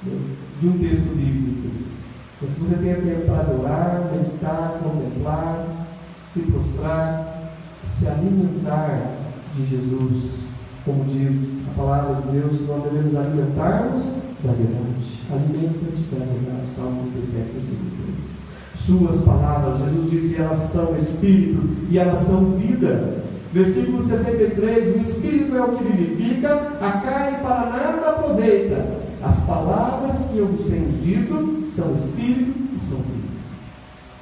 né, de um texto bíblico, mas que você tenha tempo para adorar, meditar, contemplar, se prostrar, se alimentar de Jesus, como diz a palavra de Deus, que nós devemos alimentar-nos da verdade. Alimenta-te da verdade, Salmo 37, versículo 3. Suas palavras, Jesus disse, elas são Espírito e elas são vida. Versículo 63: o Espírito é o que vivifica, a carne para nada aproveita. as palavras que eu vos tenho dito são espírito e são vida.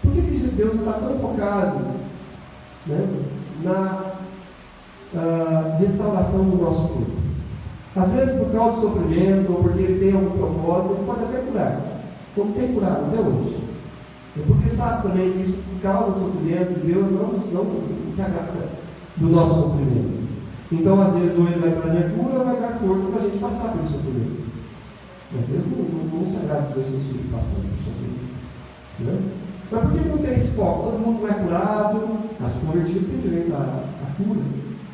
Por que Deus não está tão focado, né, na restauração do nosso corpo? Às vezes, por causa do sofrimento, ou porque ele tem algum propósito, ele pode até curar, como tem curado até hoje. É porque sabe também que isso, por causa do sofrimento de Deus, não se agrada do nosso sofrimento. Então, às vezes, ou ele vai trazer cura, ou vai dar força para a gente passar pelo sofrimento. Mas Deus não se agrada de ver seus filhos passando pelo sofrimento. Né? Mas por que não tem esse foco? Todo mundo não é curado, acho que o convertido tem direito à cura.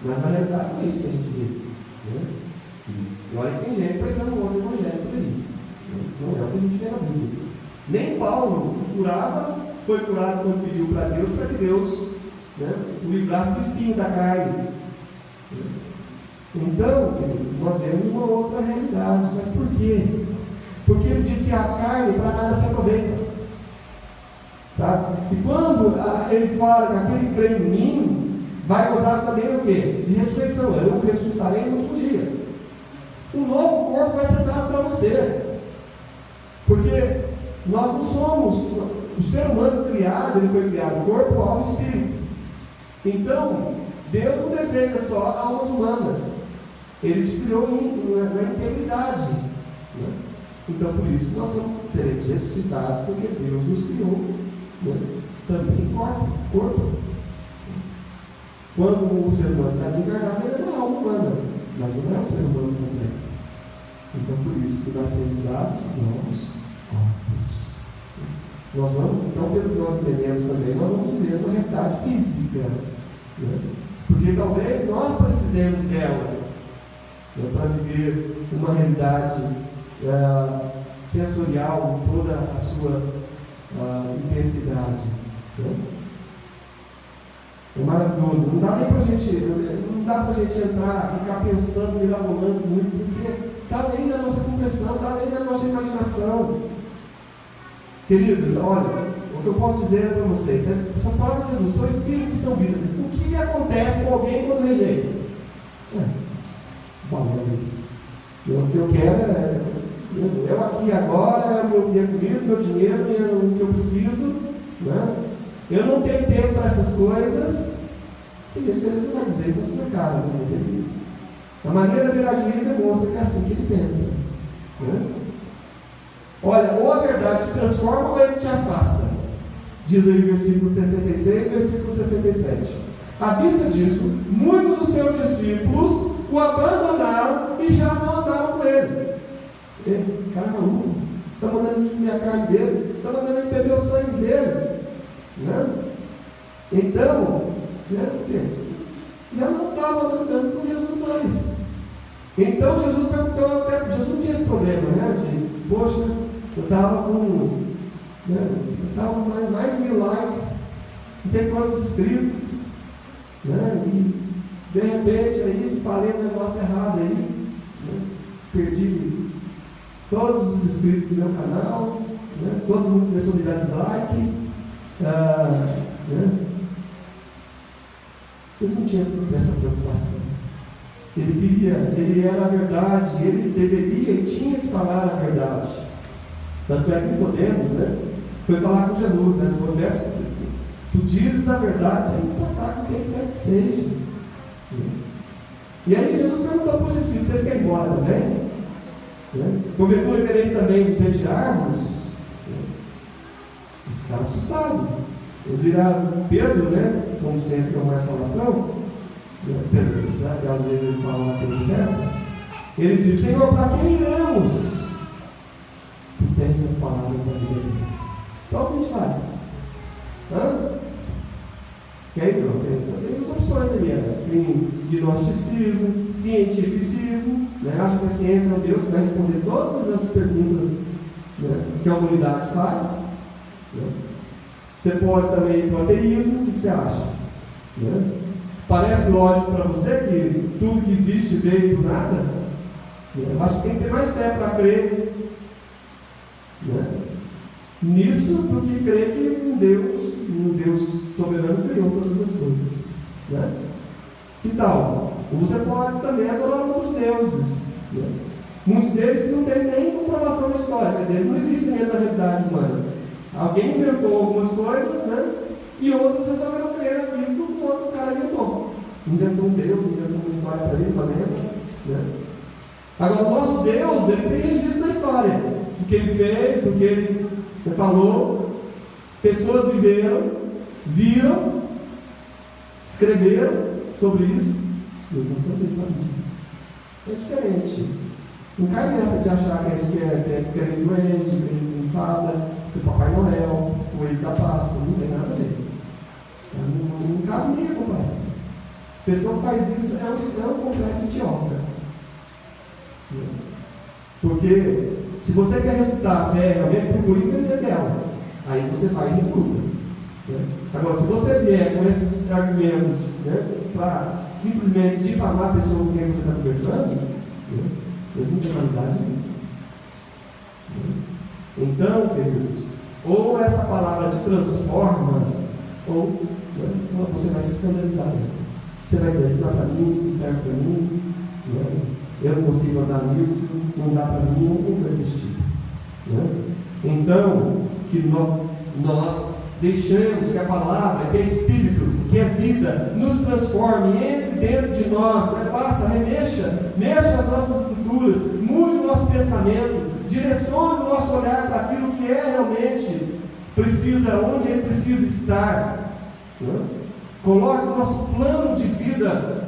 Mas na realidade não é isso que a gente vê. Né? E olha que tem gente pregando um outro evangelho por aí. Não é o que a gente vê na Bíblia. Nem Paulo curava, foi curado quando pediu para Deus, para que Deus, né, o livrasse do espinho da carne. Então, nós vemos uma outra realidade. Mas por quê? Porque ele diz que a carne para nada se aproveita. Sabe? E quando ele fala que aquele crê em mim, vai gozar também o quê? De ressurreição. Eu ressuscitarei no último dia. Um novo corpo vai ser dado para você. Porque nós não somos, o ser humano criado, ele foi criado corpo, alma e espírito. Então, Deus não deseja só almas humanas. Ele te criou na integridade. Né? Então, por isso, nós seremos ressuscitados, porque Deus nos criou, né, também corpo. Quando o ser humano está desencarnado, ele é uma alma humana, mas não é um ser humano completo. Então, por isso que nós seremos dados novos corpos. Nós vamos, então, pelo que nós entendemos também, nós vamos viver uma realidade física. Né? Porque talvez nós precisemos dela, né, para viver uma realidade sensorial em toda a sua intensidade. Né? É maravilhoso. Não dá nem para a gente entrar, ficar pensando, mirabolando muito, porque está além da nossa compreensão, está além da nossa imaginação. Queridos, olha, o que eu posso dizer para vocês, essas palavras de Jesus são espírito e são vida. O que acontece com alguém quando rejeita? Isso. O que eu quero é eu aqui agora, minha comida, meu dinheiro, o que eu preciso, né? Eu não tenho tempo para essas coisas. Tem gente que às vezes não vai dizer isso no supermercado, né? Mas ele, a maneira dele agir demonstra que é assim que ele pensa. Né? Olha, ou a verdade te transforma ou ele te afasta. Diz aí o versículo 66 e versículo 67. À vista disso, muitos dos seus discípulos o abandonaram e já não andaram com ele. Ele, cara maluco, está mandando ele comer a carne dele, está mandando ele beber o sangue dele. Né? Então, já não estava andando com Jesus mais. Então Jesus perguntou, até Jesus não tinha esse problema, né? De, poxa, eu estava com, mais de 1000 likes, não sei quantos inscritos, né? E de repente aí falei um negócio errado aí, né? Perdi todos os inscritos do meu canal, né? Todo mundo começou a me dar dislike. Né? Ele não tinha essa preocupação. Ele era a verdade, ele deveria e tinha que falar a verdade. Tanto é que Nicodemos, né, foi falar com Jesus, né? Tu dizes a verdade sem importar com quem quer que seja. E aí Jesus perguntou para os discípulos: vocês querem ir embora também? Porventura quereis também nos retirarmos? Eles ficaram assustados. Eles viraram Pedro, né? Como sempre, é o mais falastrão. Pedro, sabe que às vezes ele fala uma coisa certa. Ele diz: Senhor, para quem iremos? Tu tens as palavras da vida. Para onde a gente vai? E aí, tem as opções ali, né? Tem gnosticismo, cientificismo, né? Acho que a ciência é um Deus que vai responder todas as perguntas, né, que a humanidade faz. Né? Você pode também ir para o ateísmo. O que você acha? Né? Parece lógico para você que tudo que existe veio do nada? Eu acho que tem que ter mais fé para crer, né, nisso do que crer que um Deus soberano criou todas as coisas. Né? Que tal? Você pode também adorar outros deuses. Né? Muitos deles não têm nem comprovação da história. Quer dizer, eles não existem dentro da realidade humana. Alguém inventou algumas coisas, né? E outros resolveram crer naquilo que o outro cara inventou. Inventou um Deus, inventou uma história para ele, uma lenda, né? Agora, o nosso Deus, ele tem registro na história. Do que ele fez, do que ele falou. Pessoas viveram, viram, escreveram sobre isso. Deus mostrou tudo para mim. É diferente. Não cai nessa de achar que a gente quer em duende, em fada, que o Papai Noel, o Coelho da Páscoa, não tem nada a ver. Não cabe nem a comparação. A pessoa que faz isso é um completo idiota. Porque se você quer refutar a fé, realmente procure entender dela. Aí você vai e refuta. Agora, se você vier com esses argumentos, né, para simplesmente difamar a pessoa com quem você está conversando, Deus não tem validade nenhuma. Então, queridos, ou essa palavra te transforma, ou você vai se escandalizar. Você vai dizer, isso dá para mim, isso não serve para mim, eu não consigo andar nisso, não dá para mim, não vai existir. Então, que nós deixemos que a palavra, que é Espírito, que é vida, nos transforme, entre dentro de nós, faça, mexa as nossas estruturas, mude o nosso pensamento, direcione o nosso olhar para aquilo que é realmente precisa, onde ele precisa estar. Coloque o nosso plano de vida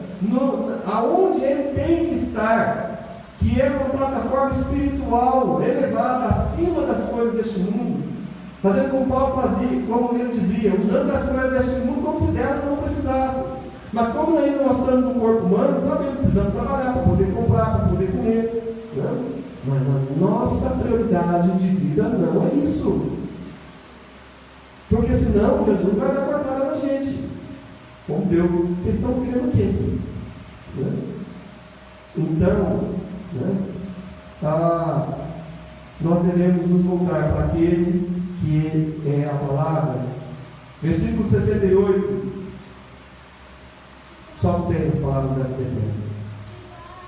aonde ele tem que estar, que é uma plataforma espiritual elevada acima das coisas deste mundo, fazendo como Paulo fazia, como ele dizia, usando as coisas deste mundo como se delas não precisassem. Mas como ainda nós estamos no corpo humano, sabemos que precisamos trabalhar para poder comprar, para poder comer. Mas a nossa prioridade de vida não é isso. Porque senão Jesus vai dar cortada na gente. Como Deus, vocês estão querendo o quê? Então, nós devemos nos voltar para aquele que é a palavra. Versículo 68. Só tem as palavras da vida eterna.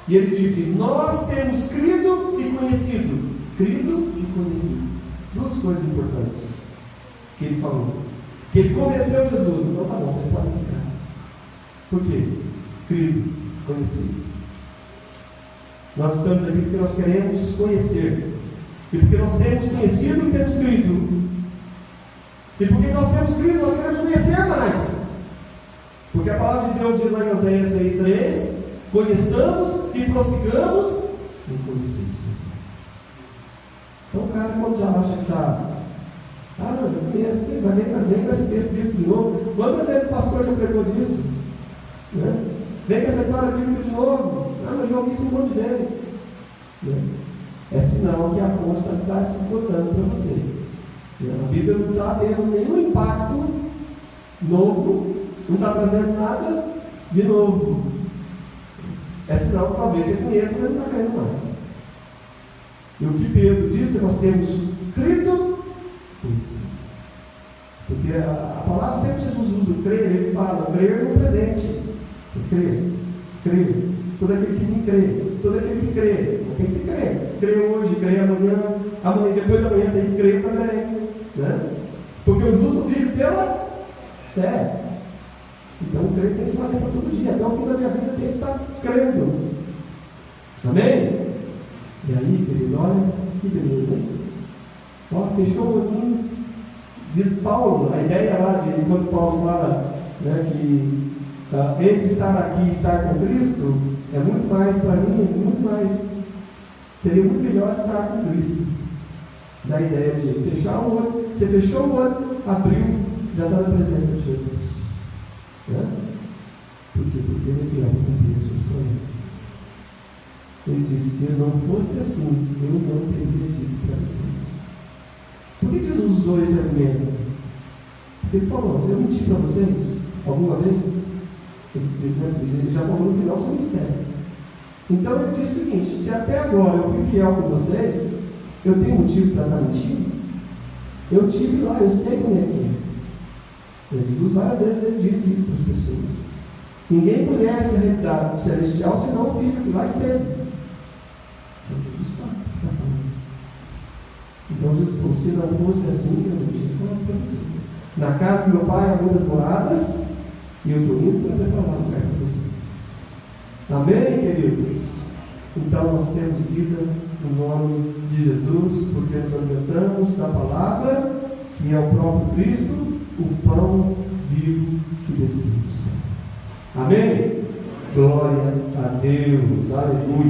E ele disse: nós temos crido e conhecido. Crido e conhecido. Duas coisas importantes que ele falou. Que ele convenceu Jesus. Então tá bom, vocês podem ficar. Por quê? Crido, conhecido. Nós estamos aqui porque nós queremos conhecer. E porque nós temos conhecido e temos crido. E porque nós temos crido, nós queremos conhecer mais. Porque a palavra de Deus diz lá em Oséias 6,3: conheçamos e prossigamos em conhecer o Senhor. Então o cara, quando já acha que está, não, eu conheço, vem com esse texto bíblico de novo. Quantas vezes o pastor já pregou disso? Vem com essa história bíblica de novo. Mas eu ouvi isso um monte de vezes. É sinal que a fonte está se esgotando para você. A Bíblia não está tendo nenhum impacto novo, não está trazendo nada de novo. É sinal que talvez você conheça, mas não está caindo mais. E o que Pedro disse, nós temos crido por isso. Porque a palavra, sempre Jesus usa crer, ele fala, crer no presente. Crer. Todo aquele que me crê, todo aquele que crê, tem que crer. Crê hoje, crê amanhã, depois da manhã tem que crer também. Porque o justo vive pela fé. Então o crer tem que valer para todo dia. Até o fim da minha vida tem que estar crendo. Amém? E aí, querido, olha que beleza, hein? Fechou o olhinho. Diz Paulo, a ideia lá de quando Paulo fala, que entre estar aqui e estar com Cristo é muito mais, para mim, seria muito melhor estar com Cristo. Da ideia de fechar o olho, você fechou o olho, abriu, já está na presença de Jesus. Por quê? Porque ele é fiel para cumprir as suas promessas. Ele disse: se não fosse assim, eu não teria dito para vocês. Por que Jesus usou esse argumento? Porque ele falou: eu menti para vocês alguma vez? Ele já falou no final do seu ministério. Então ele disse o seguinte: se até agora eu fui fiel com vocês, eu tenho motivo para estar mentindo? Eu estive lá, eu sei como é que é. Jesus várias vezes ele disse isso para as pessoas. Ninguém conhece a realidade do celestial senão o Filho que lá esteve. Então Jesus sabe o que está falando. Então Jesus falou: se não fosse assim, eu não tinha falado para vocês. Na casa do meu pai há muitas moradas, e eu estou indo para preparar lugar para vocês. Amém, queridos? Então nós temos vida no nome de Jesus, porque nos alimentamos da palavra, que é o próprio Cristo, o pão vivo que desceu do céu. Amém? Glória a Deus, aleluia.